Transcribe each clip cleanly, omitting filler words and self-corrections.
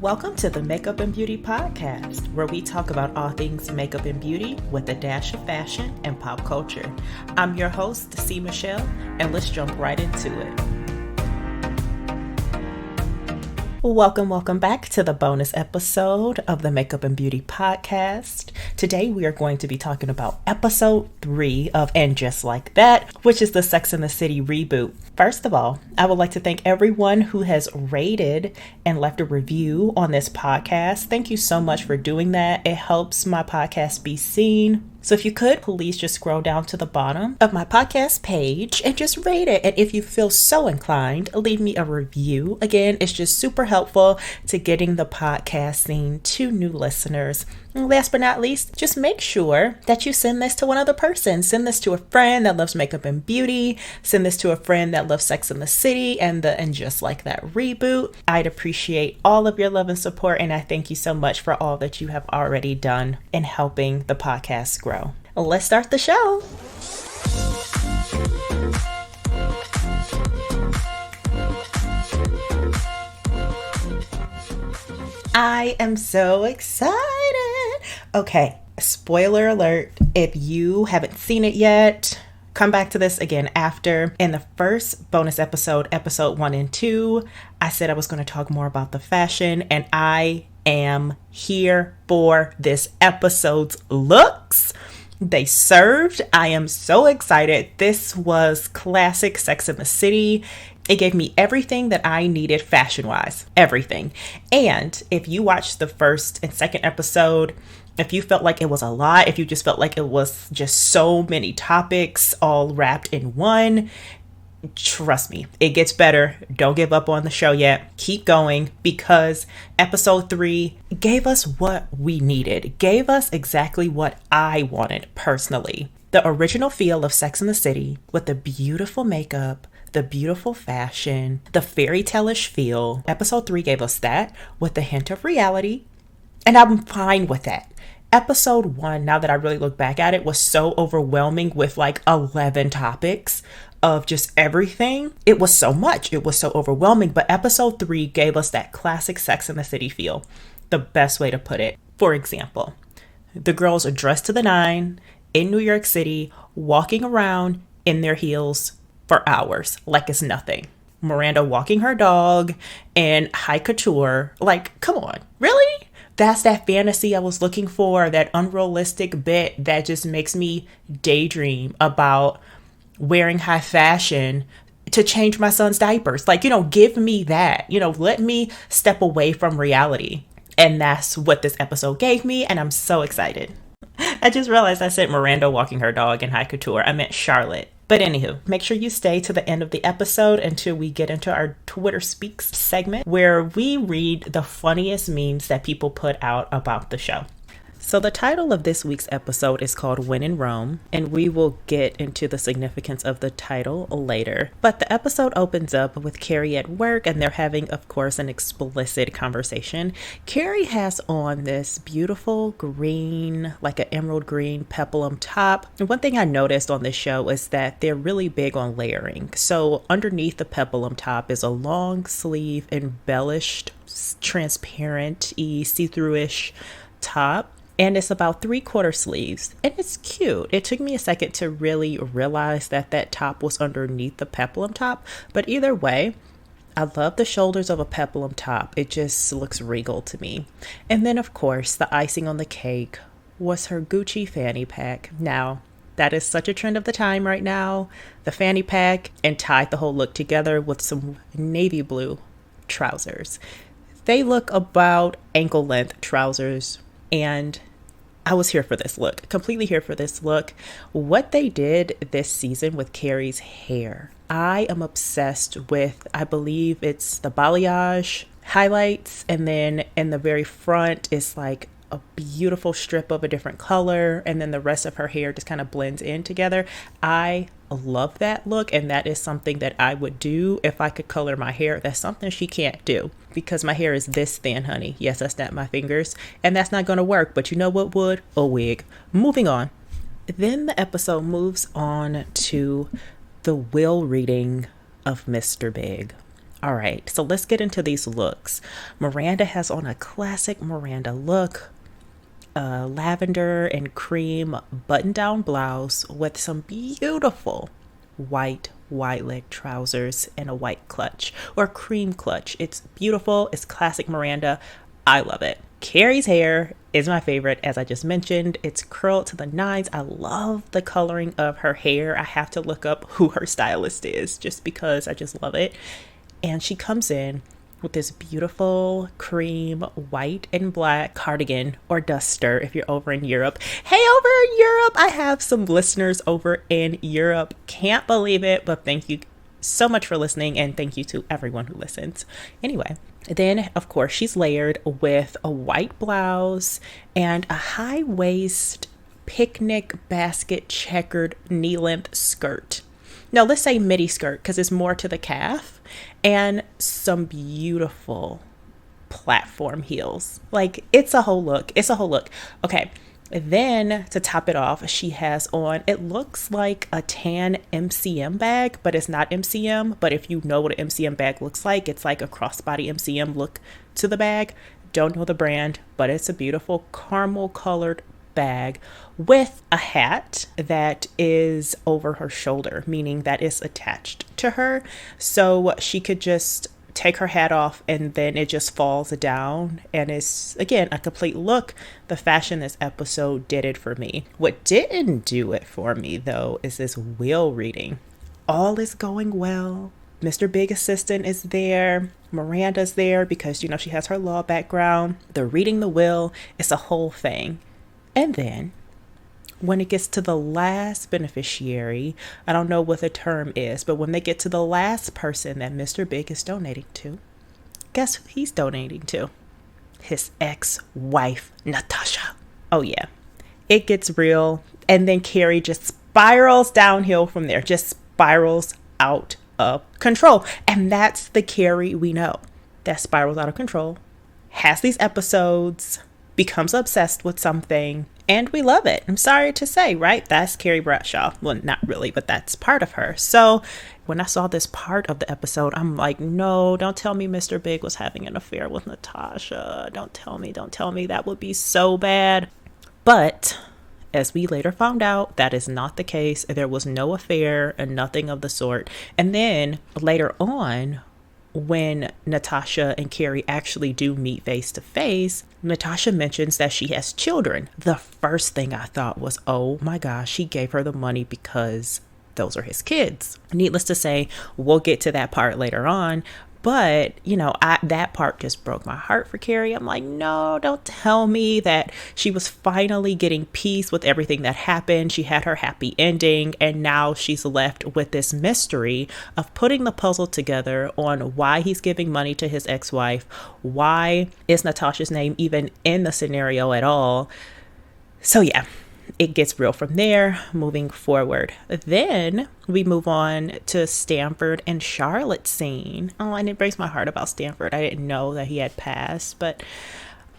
Welcome to the Makeup and Beauty Podcast, where we talk about all things makeup and beauty with a dash of fashion and pop culture. I'm your host, C. Michelle, and let's jump right into it. Welcome back to the bonus episode of the Makeup and Beauty Podcast. Today we are going to be talking about episode 3 of And Just Like That, which is the Sex and the City reboot. First of all, I would like to thank everyone who has rated and left a review on this podcast. Thank you so much for doing that. It helps my podcast be seen. So if you could, please just scroll down to the bottom of my podcast page and just rate it. And if you feel so inclined, leave me a review. Again, it's just super helpful to getting the podcast seen to new listeners. And last but not least, just make sure that you send this to one other person. Send this to a friend that loves makeup and beauty. Send this to a friend that loves Sex and the City and Just Like That reboot. I'd appreciate all of your love and support, and I thank you so much for all that you have already done in helping the podcast grow. Let's start the show. I am so excited. Okay, spoiler alert. If you haven't seen it yet, come back to this again after. In the first bonus episode, episode 1 and 2, I said I was going to talk more about the fashion, and I am here for this episode's looks. They served. I am so excited. This was classic Sex and the City. It gave me everything that I needed fashion-wise. Everything. And if you watched the first and second episode, if you felt like it was a lot, if you just felt like it was just so many topics all wrapped in one, trust me, it gets better. Don't give up on the show yet. Keep going, because episode 3 gave us what we needed, gave us exactly what I wanted personally. The original feel of Sex and the City with the beautiful makeup, the beautiful fashion, the fairy tale-ish feel. Episode 3 gave us that with a hint of reality, and I'm fine with that. Episode 1, now that I really look back at it, was so overwhelming with like 11 topics of just everything. It was so much. It was so overwhelming. But episode 3 gave us that classic Sex and the City feel. The best way to put it. For example, the girls are dressed to the nine in New York City, walking around in their heels for hours like it's nothing. Miranda walking her dog in high couture. Like, come on, really? That's that fantasy I was looking for, that unrealistic bit that just makes me daydream about wearing high fashion to change my son's diapers. Like, give me that. Let me step away from reality. And that's what this episode gave me, and I'm so excited. I just realized I said Miranda walking her dog in high couture. I meant Charlotte. But anywho, make sure you stay to the end of the episode until we get into our Twitter Speaks segment, where we read the funniest memes that people put out about the show. So the title of this week's episode is called When in Rome, and we will get into the significance of the title later. But the episode opens up with Carrie at work, and they're having, of course, an explicit conversation. Carrie has on this beautiful green, like an emerald green peplum top. And one thing I noticed on this show is that they're really big on layering. So underneath the peplum top is a long sleeve, embellished, transparent-y, see-through-ish top. And it's about 3/4 sleeves, and it's cute. It took me a second to really realize that that top was underneath the peplum top. But either way, I love the shoulders of a peplum top. It just looks regal to me. And then, of course, the icing on the cake was her Gucci fanny pack. Now, that is such a trend of the time right now. The fanny pack, and tied the whole look together with some navy blue trousers. They look about ankle length trousers. And I was here for this look, completely here for this look. What they did this season with Carrie's hair, I am obsessed with. I believe it's the balayage highlights, and then in the very front is like a beautiful strip of a different color, and then the rest of her hair just kind of blends in together. I love that look, and that is something that I would do if I could color my hair. That's something she can't do, because my hair is this thin, honey. Yes, I snapped my fingers, and that's not going to work, but you know what would? A wig. Moving on. Then the episode moves on to the will reading of Mr. Big. All right, so let's get into these looks. Miranda has on a classic Miranda look, a lavender and cream button-down blouse with some beautiful white wide leg trousers and a white clutch or cream clutch. It's beautiful. It's classic Miranda. I love it. Carrie's hair is my favorite, as I just mentioned. It's curled to the nines. I love the coloring of her hair. I have to look up who her stylist is just because I just love it. And she comes in with this beautiful cream white and black cardigan or duster if you're over in Europe. Hey, over in Europe, I have some listeners over in Europe. Can't believe it, but thank you so much for listening, and thank you to everyone who listens. Anyway, then of course she's layered with a white blouse and a high waist picnic basket checkered knee length skirt. No, let's say midi skirt because it's more to the calf, and some beautiful platform heels. Like, it's a whole look. It's a whole look. Okay. Then to top it off, she has on, it looks like a tan MCM bag, but it's not MCM. But if you know what an MCM bag looks like, it's like a crossbody MCM look to the bag. Don't know the brand, but it's a beautiful caramel colored bag with a hat that is over her shoulder, meaning that it's attached to her. So she could just take her hat off and then it just falls down, and it's again a complete look. The fashion this episode did it for me. What didn't do it for me though is this will reading. All is going well. Mr. Big Assistant is there. Miranda's there because she has her law background. They're reading the will. It's a whole thing. And then when it gets to the last beneficiary, I don't know what the term is, but when they get to the last person that Mr. Big is donating to, guess who he's donating to? His ex-wife, Natasha. Oh yeah, it gets real. And then Carrie just spirals downhill from there, just spirals out of control. And that's the Carrie we know that spirals out of control, has these episodes, becomes obsessed with something, and we love it. I'm sorry to say, right? That's Carrie Bradshaw. Well, not really, but that's part of her. So when I saw this part of the episode, I'm like, no, don't tell me Mr. Big was having an affair with Natasha. Don't tell me. That would be so bad. But as we later found out, that is not the case. There was no affair and nothing of the sort. And then later on, when Natasha and Carrie actually do meet face to face, Natasha mentions that she has children. The first thing I thought was, oh my gosh, he gave her the money because those are his kids. Needless to say, we'll get to that part later on. But, that part just broke my heart for Carrie. I'm like, no, don't tell me that she was finally getting peace with everything that happened. She had her happy ending, and now she's left with this mystery of putting the puzzle together on why he's giving money to his ex-wife. Why is Natasha's name even in the scenario at all? So yeah, it gets real from there, moving forward. Then we move on to Stanford and Charlotte's scene. Oh, and it breaks my heart about Stanford. I didn't know that he had passed, but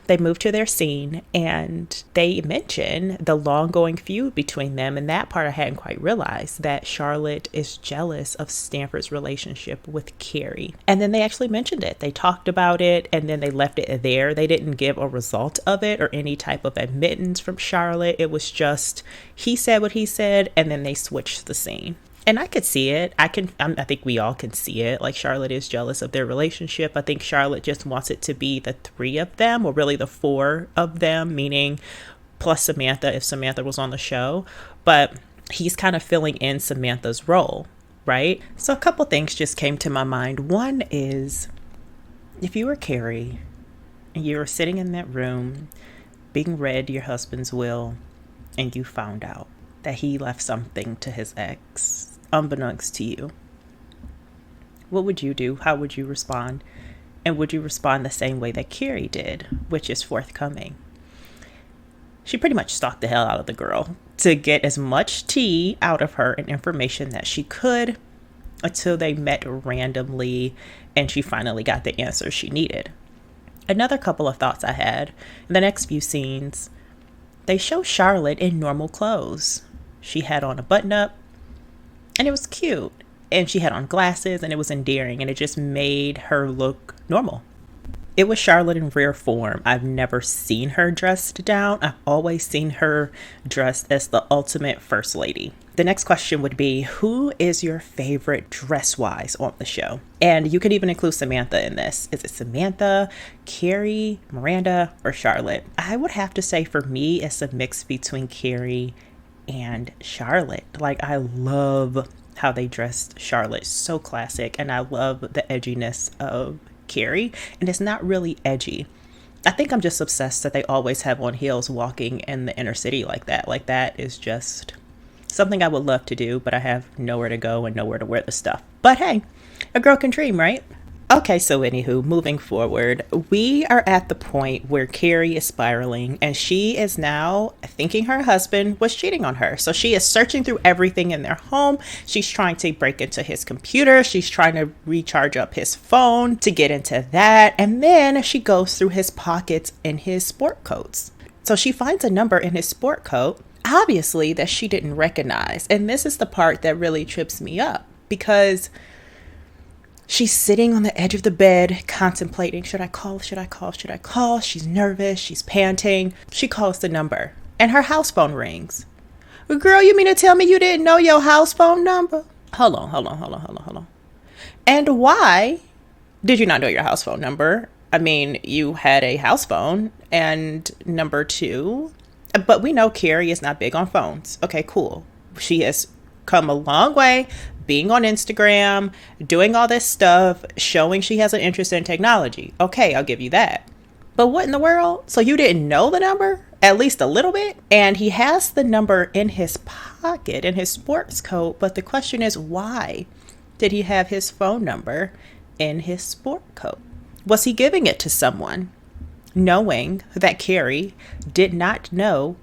they move to their scene and they mention the long-going feud between them. And that part I hadn't quite realized, that Charlotte is jealous of Stanford's relationship with Carrie. And then they actually mentioned it. They talked about it and then they left it there. They didn't give a result of it or any type of admittance from Charlotte. It was just, he said what he said, and then they switched the scene. And I could see it. I think we all can see it. Like, Charlotte is jealous of their relationship. I think Charlotte just wants it to be the three of them, or really the four of them, meaning plus Samantha if Samantha was on the show. But he's kind of filling in Samantha's role, right? So a couple things just came to my mind. One is, if you were Carrie and you were sitting in that room being read your husband's will and you found out that he left something to his ex, unbeknownst to you, what would you do? How would you respond? And would you respond the same way that Carrie did, which is forthcoming? She pretty much stalked the hell out of the girl to get as much tea out of her and information that she could until they met randomly and she finally got the answer she needed. Another couple of thoughts I had in the next few scenes, they show Charlotte in normal clothes. She had on a button-up, and it was cute. and she had on glasses, and it was endearing, and it just made her look normal. It was Charlotte in rare form. I've never seen her dressed down. I've always seen her dressed as the ultimate first lady. The next question would be, who is your favorite dress-wise on the show? And you could even include Samantha in this. Is it Samantha, Carrie, Miranda, or Charlotte? I would have to say for me, it's a mix between Carrie and Charlotte. Like, I love how they dressed Charlotte. So classic. And I love the edginess of Carrie, and it's not really edgy. I think I'm just obsessed that they always have on heels walking in the inner city like that. Like, that is just something I would love to do, but I have nowhere to go and nowhere to wear the stuff. But hey, a girl can dream, right? Okay, so anywho, moving forward, we are at the point where Carrie is spiraling, and she is now thinking her husband was cheating on her. So she is searching through everything in their home. She's trying to break into his computer. She's trying to recharge up his phone to get into that. And then she goes through his pockets in his sport coats. So she finds a number in his sport coat, obviously, that she didn't recognize. And this is the part that really trips me up, because she's sitting on the edge of the bed contemplating, should I call? She's nervous. She's panting. She calls the number and her house phone rings. Girl, you mean to tell me you didn't know your house phone number? Hold on. And why did you not know your house phone number? I mean, you had a house phone. And number two, but we know Carrie is not big on phones. Okay, cool. She has come a long way being on Instagram, doing all this stuff, showing she has an interest in technology. Okay, I'll give you that. But what in the world? So you didn't know the number? At least a little bit? And he has the number in his pocket, in his sports coat. But the question is, why did he have his phone number in his sport coat? Was he giving it to someone, knowing that Carrie did not know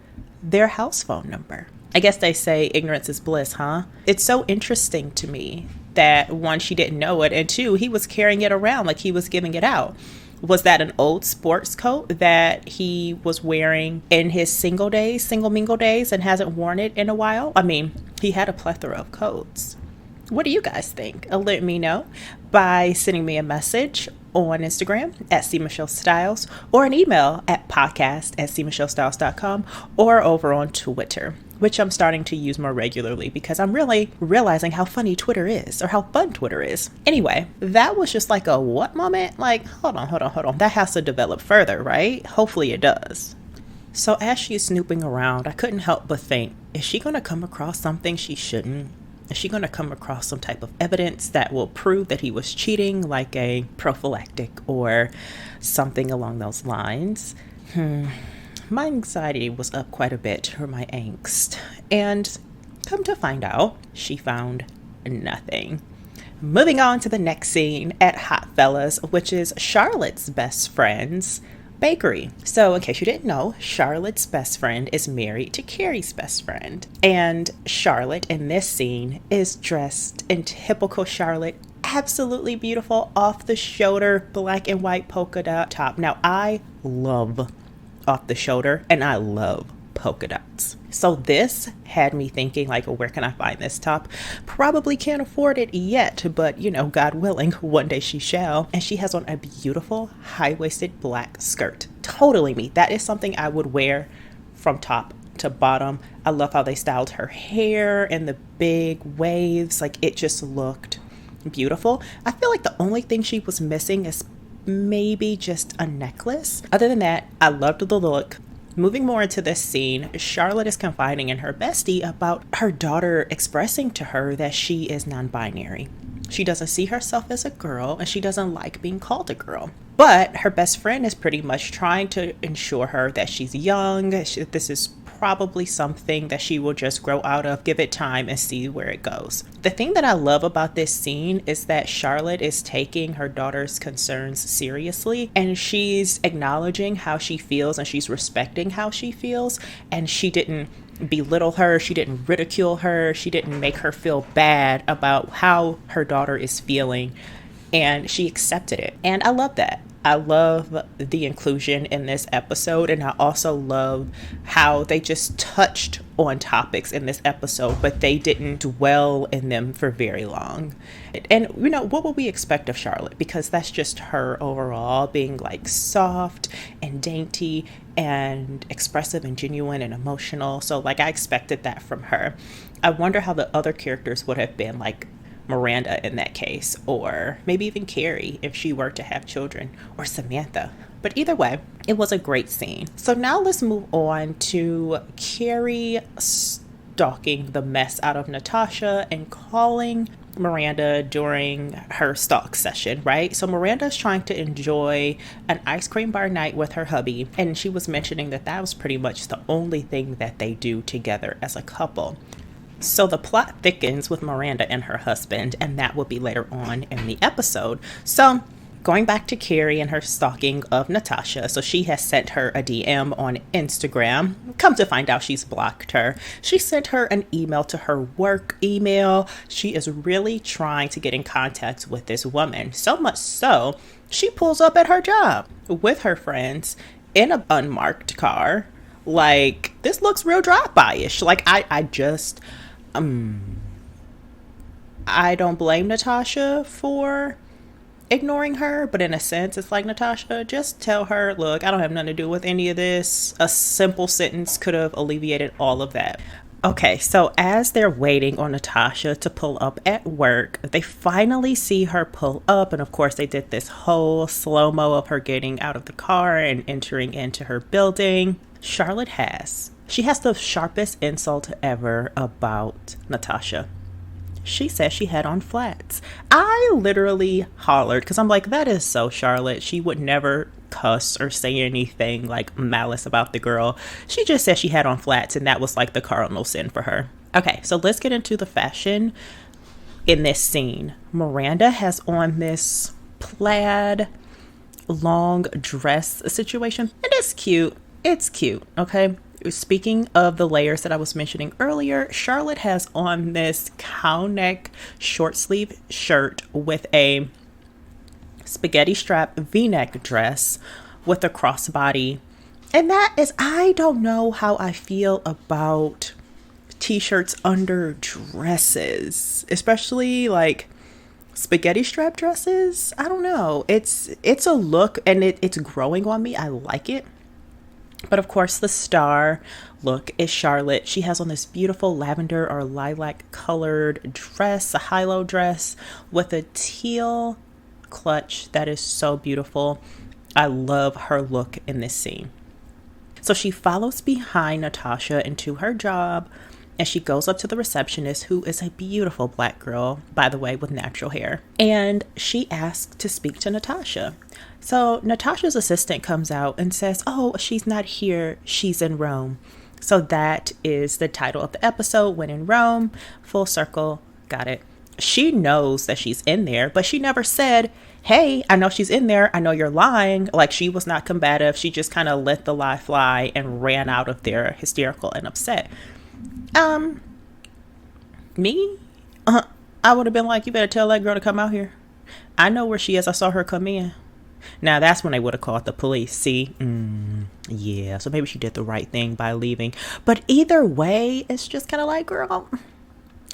their house phone number? I guess they say ignorance is bliss, huh? It's so interesting to me that, one, she didn't know it, and two, he was carrying it around like he was giving it out. Was that an old sports coat that he was wearing in his single mingle days, and hasn't worn it in a while? I mean, he had a plethora of coats. What do you guys think? Let me know by sending me a message on Instagram at cmichellestyles, or an email at podcast@cmichellestyles.com, or over on Twitter, which I'm starting to use more regularly because I'm really realizing how funny Twitter is, or how fun Twitter is. Anyway, that was just like a what moment? Like, hold on. That has to develop further, right? Hopefully it does. So as she's snooping around, I couldn't help but think, is she going to come across something she shouldn't? Is she going to come across some type of evidence that will prove that he was cheating, like a prophylactic or something along those lines? My anxiety was up quite a bit, or my angst. And come to find out, she found nothing. Moving on to the next scene at Hot Fellas, which is Charlotte's best friend's bakery. So in case you didn't know, Charlotte's best friend is married to Carrie's best friend. And Charlotte in this scene is dressed in typical Charlotte, absolutely beautiful, off the shoulder, black and white polka dot top. Now I love off the shoulder, and I love polka dots. So this had me thinking, like, where can I find this top? Probably can't afford it yet, but God willing, one day she shall. And she has on a beautiful high-waisted black skirt. Totally me. That is something I would wear from top to bottom. I love how they styled her hair and the big waves. Like, it just looked beautiful. I feel like the only thing she was missing is maybe just a necklace. Other than that, I loved the look. Moving more into this scene, Charlotte is confiding in her bestie about her daughter expressing to her that she is non-binary. She doesn't see herself as a girl, and she doesn't like being called a girl. But her best friend is pretty much trying to ensure her that she's young. This is probably something that she will just grow out of, give it time, and see where it goes. The thing that I love about this scene is that Charlotte is taking her daughter's concerns seriously, and she's acknowledging how she feels, and she's respecting how she feels, and she didn't belittle her, she didn't ridicule her, she didn't make her feel bad about how her daughter is feeling, and she accepted it. And I love that. I love the inclusion in this episode, and I also love how they just touched on topics in this episode, but they didn't dwell in them for very long. And what would we expect of Charlotte? Because that's just her overall, being like soft and dainty and expressive and genuine and emotional. So like I expected that from her. I wonder how the other characters would have been, like Miranda in that case, or maybe even Carrie if she were to have children, or Samantha. But either way, it was a great scene. So now let's move on to Carrie stalking the mess out of Natasha and calling Miranda during her stalk session, right? So Miranda's trying to enjoy an ice cream bar night with her hubby, and she was mentioning that that was pretty much the only thing that they do together as a couple. So the plot thickens with Miranda and her husband, and that will be later on in the episode. So going back to Carrie and her stalking of Natasha. So she has sent her a DM on Instagram. Come to find out, she's blocked her. She sent her an email to her work email. She is really trying to get in contact with this woman. So much so, she pulls up at her job with her friends in an unmarked car. Like, this looks real drive-by-ish. Like, I don't blame Natasha for ignoring her, but in a sense, it's like, Natasha, just tell her, look, I don't have nothing to do with any of this. A simple sentence could have alleviated all of that. Okay, so as they're waiting on Natasha to pull up at work, they finally see her pull up, and of course they did this whole slow-mo of her getting out of the car and entering into her building. Charlotte has the sharpest insult ever about Natasha. She says she had on flats. I literally hollered because I'm like, that is so Charlotte. She would never cuss or say anything like malice about the girl. She just said she had on flats, and that was like the cardinal sin for her. Okay, so let's get into the fashion in this scene. Miranda has on this plaid long dress situation, and it's cute. It's cute, okay? Speaking of the layers that I was mentioning earlier, Charlotte has on this cow neck short sleeve shirt with a spaghetti strap v-neck dress with a crossbody. And that is, I don't know how I feel about t-shirts under dresses, especially like spaghetti strap dresses. I don't know. It's a look, and it's growing on me. I like it. But of course, the star look is Charlotte. She has on this beautiful lavender or lilac colored dress, a high-low dress with a teal clutch that is so beautiful. I love her look in this scene. So she follows behind Natasha into her job, and she goes up to the receptionist, who is a beautiful black girl, by the way, with natural hair. And she asks to speak to Natasha. So Natasha's assistant comes out and says, oh, she's not here. She's in Rome. So that is the title of the episode, When in Rome. Full circle. Got it. She knows that she's in there, but she never said, hey, I know she's in there. I know you're lying. Like, she was not combative. She just kind of let the lie fly and ran out of there hysterical and upset. Me? I would have been like, you better tell that girl to come out here. I know where she is. I saw her come in. Now, that's when they would have called the police. See? Yeah, so maybe she did the right thing by leaving. But either way, it's just kind of like, girl,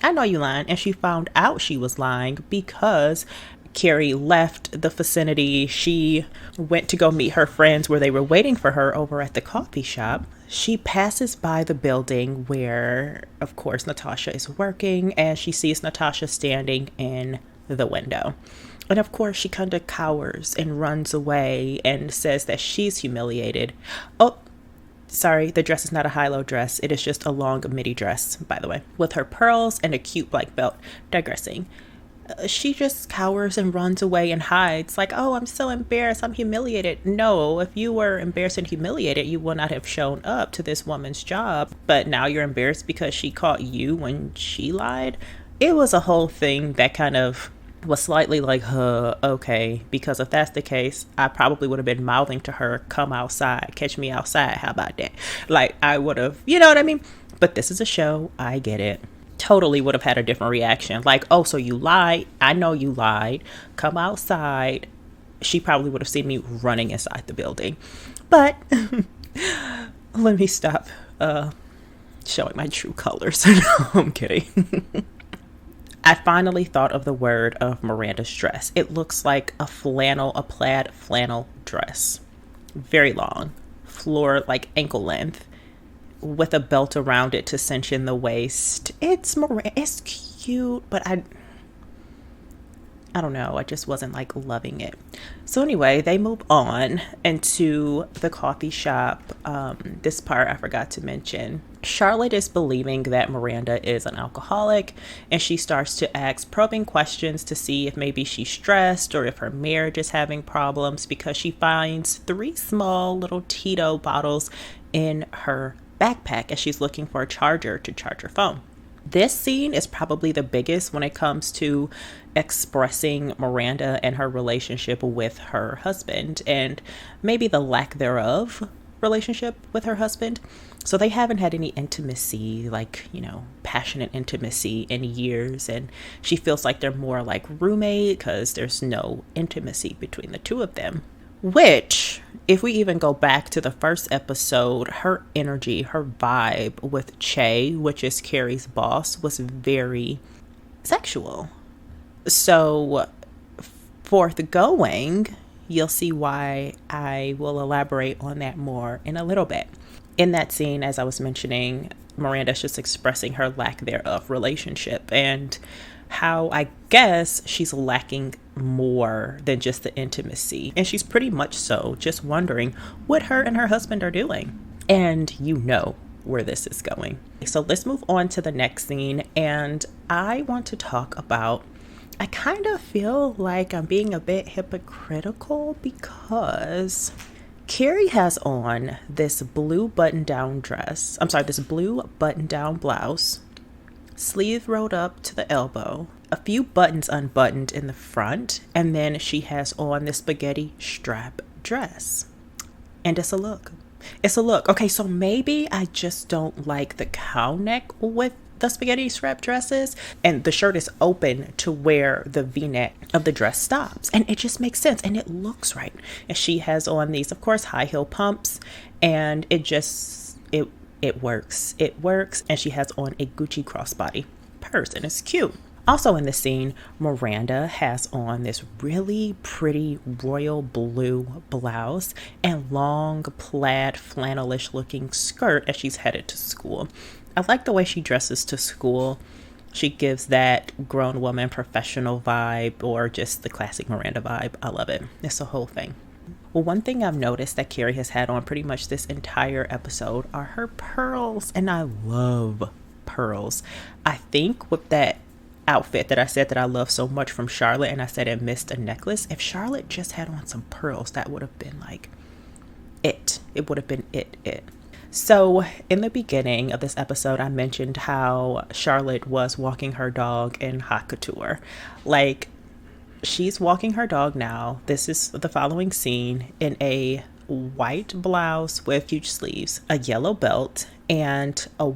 I know you lying. And she found out she was lying because Carrie left the vicinity. She went to go meet her friends where they were waiting for her over at the coffee shop. She passes by the building where, of course, Natasha is working, and she sees Natasha standing in the window. And of course, she kind of cowers and runs away and says that she's humiliated. Oh, sorry, the dress is not a high-low dress. It is just a long midi dress, by the way, with her pearls and a cute black belt. Digressing. She just cowers and runs away and hides like, oh, I'm so embarrassed. I'm humiliated. No, if you were embarrassed and humiliated, you would not have shown up to this woman's job. But now you're embarrassed because she caught you when she lied. It was a whole thing that kind of was slightly like, okay, because if that's the case, I probably would have been mouthing to her, come outside, catch me outside. How about that? Like, I would have, you know what I mean? But this is a show. I get it. Totally would have had a different reaction. Like, oh, so you lied. I know you lied. Come outside. she probably would have seen me running inside the building. But let me stop showing my true colors. No, I'm kidding. I finally thought of the word of Miranda's dress. It looks like a plaid flannel dress. Very long, floor like ankle length, with a belt around it to cinch in the waist. It's cute, but I don't know. I just wasn't like loving it. So anyway, they move on into the coffee shop. This part I forgot to mention. Charlotte is believing that Miranda is an alcoholic, and she starts to ask probing questions to see if maybe she's stressed or if her marriage is having problems, because she finds 3 small little Tito bottles in her backpack as she's looking for a charger to charge her phone. This scene is probably the biggest when it comes to expressing Miranda and her relationship with her husband, and maybe the lack thereof relationship with her husband. So they haven't had any intimacy, like, passionate intimacy in years, and she feels like they're more like roommate because there's no intimacy between the two of them. Which, if we even go back to the first episode, her energy, her vibe with Che, which is Carrie's boss, was very sexual. So, forthgoing, you'll see why I will elaborate on that more in a little bit. In that scene, as I was mentioning, Miranda's just expressing her lack thereof relationship and how I guess she's lacking more than just the intimacy. And she's pretty much so just wondering what her and her husband are doing. And you know where this is going. So let's move on to the next scene. And I want to talk about, I kind of feel like I'm being a bit hypocritical because Carrie has on this blue button-down blouse, sleeve rolled up to the elbow, a few buttons unbuttoned in the front, and then she has on this spaghetti strap dress. And it's a look. Okay, so maybe I just don't like the cow neck with the spaghetti strap dresses, and the shirt is open to where the v-neck of the dress stops, and it just makes sense and it looks right. And she has on these, of course, high heel pumps, and it works, and she has on a Gucci crossbody purse, and it's cute. Also in the scene, Miranda has on this really pretty royal blue blouse and long plaid flannelish looking skirt as she's headed to school. I like the way she dresses to school. She gives that grown woman professional vibe, or just the classic Miranda vibe. I love it. It's a whole thing. Well, one thing I've noticed that Carrie has had on pretty much this entire episode are her pearls, and I love pearls. I think with that outfit that I said that I love so much from Charlotte, and I said it missed a necklace, if Charlotte just had on some pearls, that would have been like it. It would have been it. So in the beginning of this episode, I mentioned how Charlotte was walking her dog in haute couture. Like, she's walking her dog now. This is the following scene in a white blouse with huge sleeves, a yellow belt, and a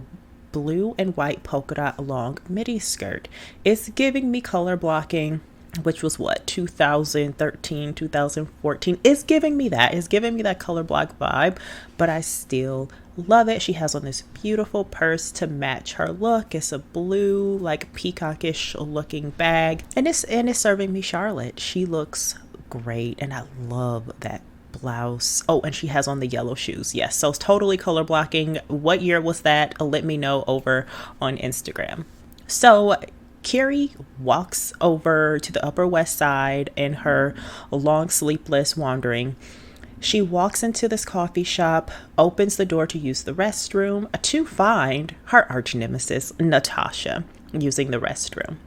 blue and white polka dot long midi skirt. It's giving me color blocking, which was 2013, 2014. It's giving me that color block vibe, but I still love it. She has on this beautiful purse to match her look. It's a blue, like peacockish looking bag, and it's serving me Charlotte. She looks great, and I love that blouse. Oh, and she has on the yellow shoes. Yes, so it's totally color blocking. What year was that? Let me know over on Instagram. So Carrie walks over to the Upper West Side in her long sleepless wandering. She walks into this coffee shop, opens the door to use the restroom, to find her arch nemesis, Natasha, using the restroom.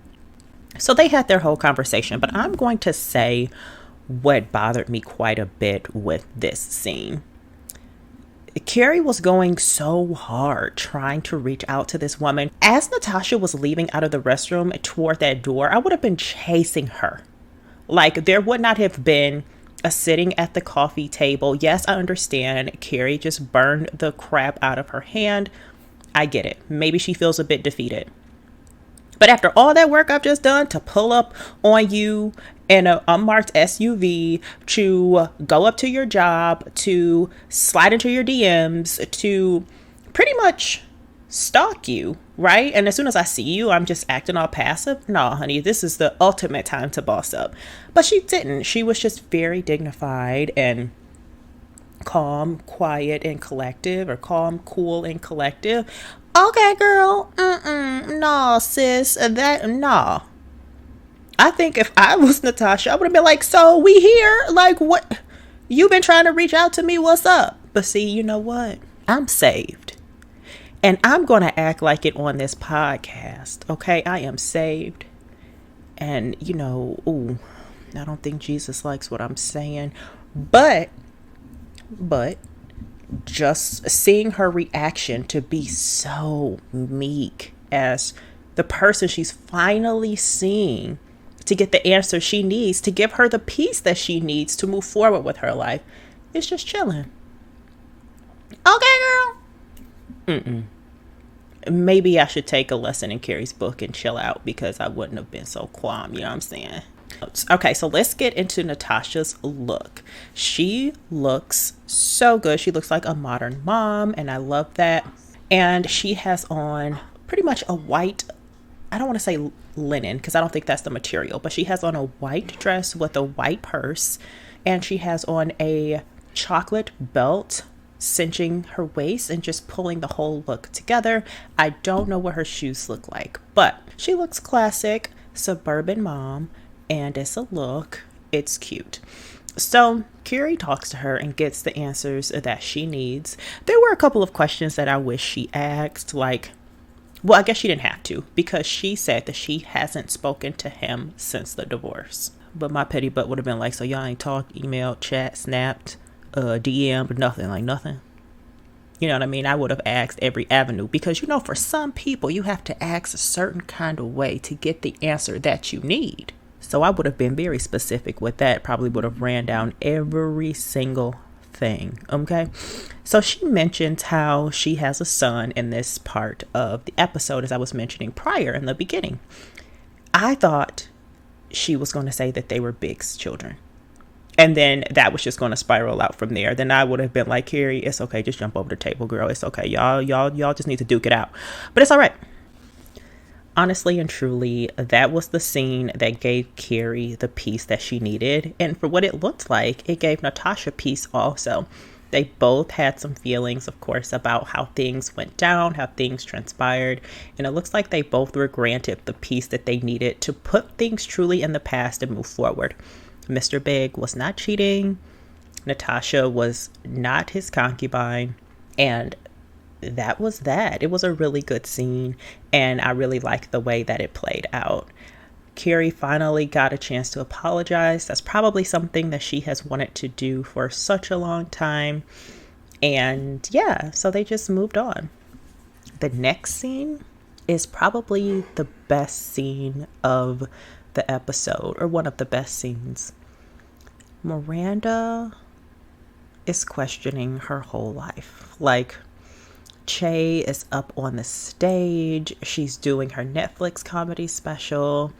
So they had their whole conversation, but I'm going to say what bothered me quite a bit with this scene. Carrie was going so hard trying to reach out to this woman. As Natasha was leaving out of the restroom toward that door, I would have been chasing her. Like, there would not have been a sitting at the coffee table. Yes, I understand Carrie just burned the crap out of her hand. I get it. Maybe she feels a bit defeated. But after all that work I've just done to pull up on you in an unmarked SUV, to go up to your job, to slide into your DMs, to pretty much stalk you, right? And as soon as I see you, I'm just acting all passive. No, honey, this is the ultimate time to boss up. But she didn't. She was just very dignified and calm, quiet, and collective, or calm, cool, and collective. Okay, girl. No, sis. No. I think if I was Natasha, I would have been like, so we here? Like, what? You been trying to reach out to me? What's up? But see, you know what? I'm saved. And I'm going to act like it on this podcast. Okay? I am saved. And, I don't think Jesus likes what I'm saying. But just seeing her reaction to be so meek as the person she's finally seeing to get the answer she needs, to give her the peace that she needs to move forward with her life, is just chilling. Okay, girl. Maybe I should take a lesson in Carrie's book and chill out, because I wouldn't have been so calm. You know what I'm saying? Okay, so let's get into Natasha's look. She looks so good. She looks like a modern mom, and I love that. And she has on pretty much a white, I don't want to say linen, because I don't think that's the material, but she has on a white dress with a white purse, and she has on a chocolate belt cinching her waist and just pulling the whole look together. I don't know what her shoes look like, but she looks classic suburban mom, and it's a look. It's cute. So Carrie talks to her and gets the answers that she needs. There were a couple of questions that I wish she asked, like, well, I guess she didn't have to, because she said that she hasn't spoken to him since the divorce. But my petty butt would have been like, so y'all ain't talked, emailed, chat, snapped, DM'd, nothing. You know what I mean? I would have asked every avenue, because, for some people, you have to ask a certain kind of way to get the answer that you need. So I would have been very specific with that. Probably would have ran down every single thing. Okay. So she mentions how she has a son in this part of the episode, as I was mentioning prior in the beginning. I thought she was going to say that they were Big's children, and then that was just going to spiral out from there. Then I would have been like, Carrie, it's okay. Just jump over the table, girl. It's okay. Y'all just need to duke it out. But it's all right. Honestly and truly, that was the scene that gave Carrie the peace that she needed. And for what it looked like, it gave Natasha peace also. They both had some feelings, of course, about how things went down, how things transpired. And it looks like they both were granted the peace that they needed to put things truly in the past and move forward. Mr. Big was not cheating. Natasha was not his concubine. And that was that. It was a really good scene, and I really liked the way that it played out. Carrie finally got a chance to apologize. That's probably something that she has wanted to do for such a long time. And yeah, so they just moved on. The next scene is probably the best scene of the episode, or one of the best scenes. Miranda is questioning her whole life. Like, Che is up on the stage. She's doing her Netflix comedy special.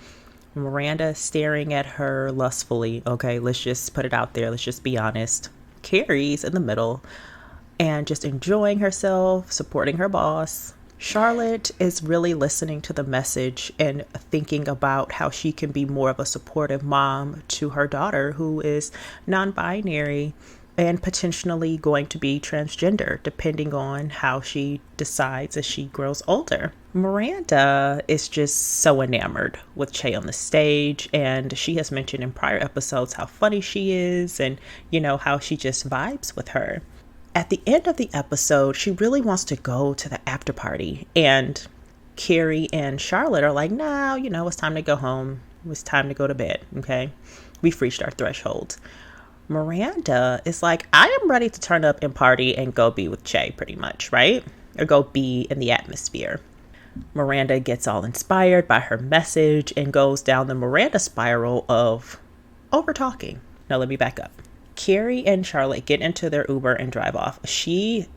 Miranda is staring at her lustfully. Okay, let's just put it out there. Let's just be honest. Carrie's in the middle and just enjoying herself, supporting her boss. Charlotte is really listening to the message and thinking about how she can be more of a supportive mom to her daughter, who is non-binary and potentially going to be transgender, depending on how she decides as she grows older. Miranda is just so enamored with Che on the stage, and she has mentioned in prior episodes how funny she is, and how she just vibes with her. At the end of the episode, she really wants to go to the after party, and Carrie and Charlotte are like, no, it's time to go home. It's time to go to bed. Okay, we've reached our threshold. Miranda is like, I am ready to turn up and party and go be with Che, pretty much, right? Or go be in the atmosphere. Miranda gets all inspired by her message and goes down the Miranda spiral of over talking. Now let me back up. Carrie and Charlotte get into their Uber and drive off. She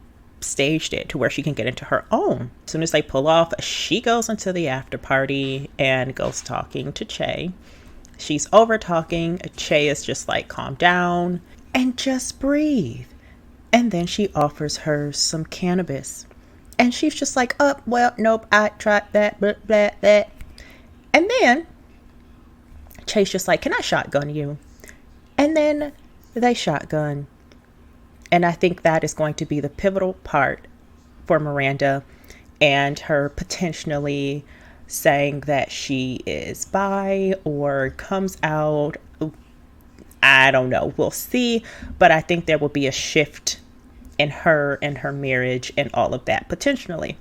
staged it to where she can get into her own. As soon as they pull off, she goes into the after party and goes talking to Che. She's over talking. Che is just like, calm down and just breathe. And then she offers her some cannabis. And she's just like, oh, well, nope, I tried that, blah, blah, blah. And then Che's just like, can I shotgun you? And then they shotgun. And I think that is going to be the pivotal part for Miranda and her potentially saying that she is bi or comes out. I don't know. We'll see. But I think there will be a shift in her and her marriage and all of that potentially.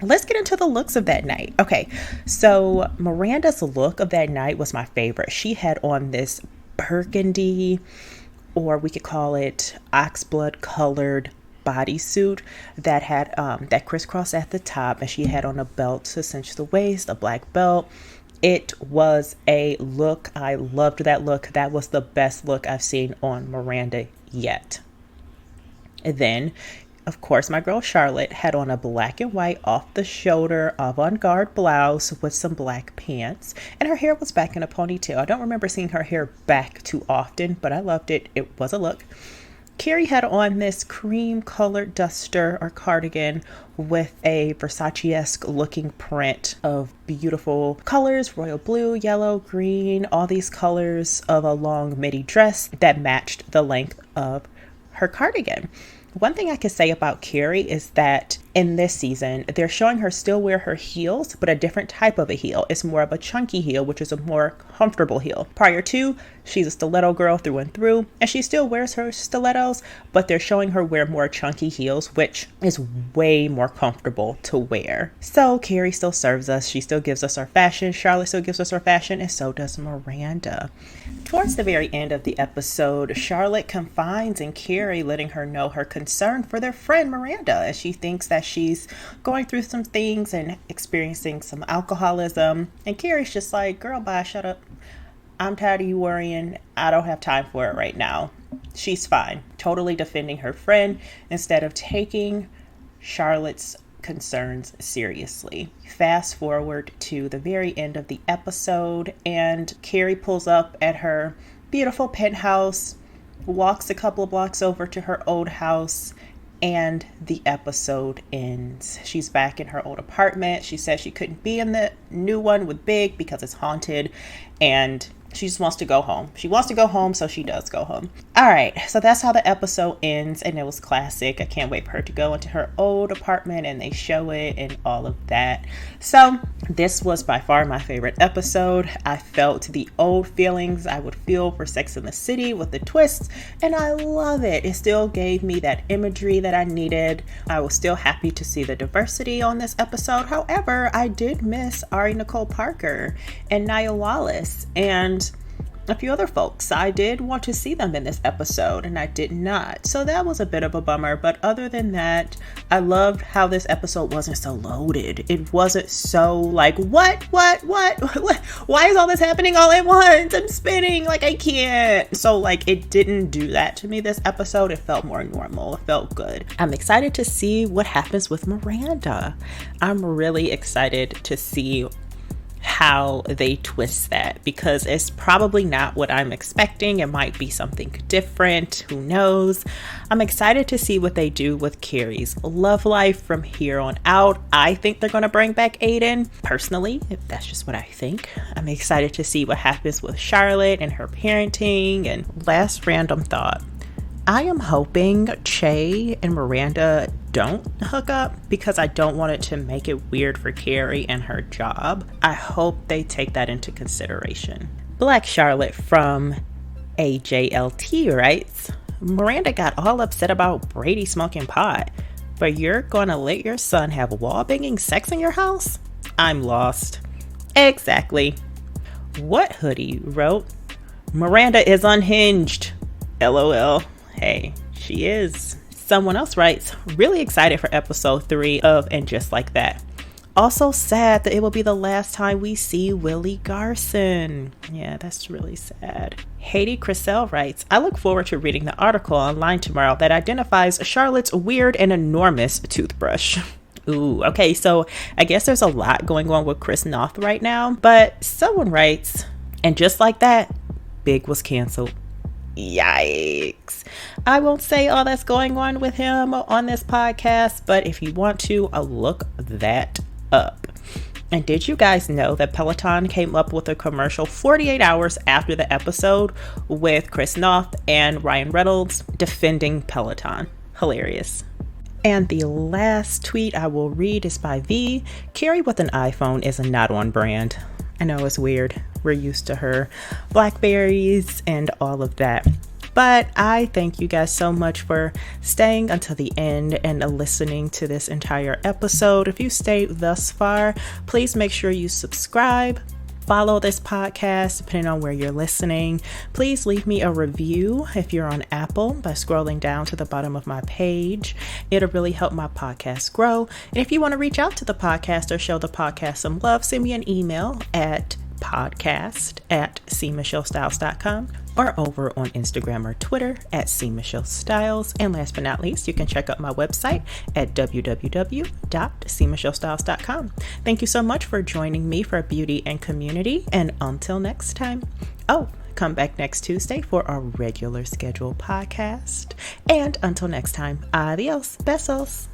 Let's get into the looks of that night. Okay, so Miranda's look of that night was my favorite. She had on this burgundy, or we could call it oxblood colored bodysuit that had that crisscross at the top, and she had on a belt to cinch the waist, a black belt. It was a look. I loved that look. That was the best look I've seen on Miranda yet. And then, of course, my girl Charlotte had on a black and white off the shoulder avant-garde blouse with some black pants, and her hair was back in a ponytail. I don't remember seeing her hair back too often, but I loved it. It was a look. Carrie had on this cream colored duster or cardigan with a Versace-esque looking print of beautiful colors, royal blue, yellow, green, all these colors of a long midi dress that matched the length of her cardigan. One thing I could say about Carrie is that in this season, they're showing her still wear her heels, but a different type of a heel. It's more of a chunky heel, which is a more comfortable heel. Prior to, she's a stiletto girl through and through, and she still wears her stilettos, but they're showing her wear more chunky heels, which is way more comfortable to wear. So Carrie still serves us. She still gives us our fashion. Charlotte still gives us our fashion, and so does Miranda. Towards the very end of the episode, Charlotte confides in Carrie, letting her know her concern for their friend Miranda, as she thinks that she's going through some things and experiencing some alcoholism. And Carrie's just like, girl, bye, shut up. I'm tired of you worrying. I don't have time for it right now. She's fine. Totally defending her friend instead of taking Charlotte's concerns seriously. Fast forward to the very end of the episode, and Carrie pulls up at her beautiful penthouse, walks a couple of blocks over to her old house, and the episode ends. She's back in her old apartment. She says she couldn't be in the new one with Big because it's haunted, and she just wants to go home. She wants to go home, so she does go home. All right, so that's how the episode ends, and it was classic. I can't wait for her to go into her old apartment, and they show it and all of that. So this was by far my favorite episode. I felt the old feelings I would feel for Sex and the City with the twists, and I love it. It still gave me that imagery that I needed. I was still happy to see the diversity on this episode. However, I did miss Ari Nicole Parker and Nia Wallace and a few other folks. I did want to see them in this episode, and I did not. So that was a bit of a bummer. But other than that, I loved how this episode wasn't so loaded. It wasn't so like, what? Why is all this happening all at once? I'm spinning like I can't. So like, it didn't do that to me this episode. It felt more normal. It felt good. I'm excited to see what happens with Miranda. I'm really excited to see how they twist that, because it's probably not what I'm expecting. It might be something different. Who knows? I'm excited to see what they do with Carrie's love life from here on out. I think they're going to bring back Aiden, personally. That's just what I think. I'm excited to see what happens with Charlotte and her parenting. And last random thought, I am hoping Che and Miranda don't hook up, because I don't want it to make it weird for Carrie and her job. I hope they take that into consideration. Black Charlotte from AJLT writes, Miranda got all upset about Brady smoking pot, but you're gonna let your son have wall-banging sex in your house? I'm lost. Exactly. What Hoodie wrote, Miranda is unhinged. LOL. Hey, she is. Someone else writes, really excited for episode 3 of And Just Like That. Also sad that it will be the last time we see Willie Garson. Yeah, that's really sad. Haiti Crisell writes, I look forward to reading the article online tomorrow that identifies Charlotte's weird and enormous toothbrush. Ooh, okay, so I guess there's a lot going on with Chris Noth right now, but someone writes, and just like that, Big was canceled. Yikes. I won't say all that's going on with him on this podcast, but if you want to, look that up. And did you guys know that Peloton came up with a commercial 48 hours after the episode with Chris Noth and Ryan Reynolds defending Peloton? Hilarious. And the last tweet I will read is by V. Carrie with an iPhone is not on brand. I know it's weird. We're used to her Blackberries and all of that. But I thank you guys so much for staying until the end and listening to this entire episode. If you stayed thus far, please make sure you subscribe. Follow this podcast depending on where you're listening. Please leave me a review if you're on Apple by scrolling down to the bottom of my page. It'll really help my podcast grow. And if you want to reach out to the podcast or show the podcast some love, send me an email at podcast@cmichellestyles.com or over on Instagram or Twitter at cmichellestyles. And last but not least, you can check out my website at www.cmichellestyles.com. Thank you so much for joining me for Beauty and Community, and until next time. Oh, come back next Tuesday for our regular scheduled podcast. And until next time, adios, besos.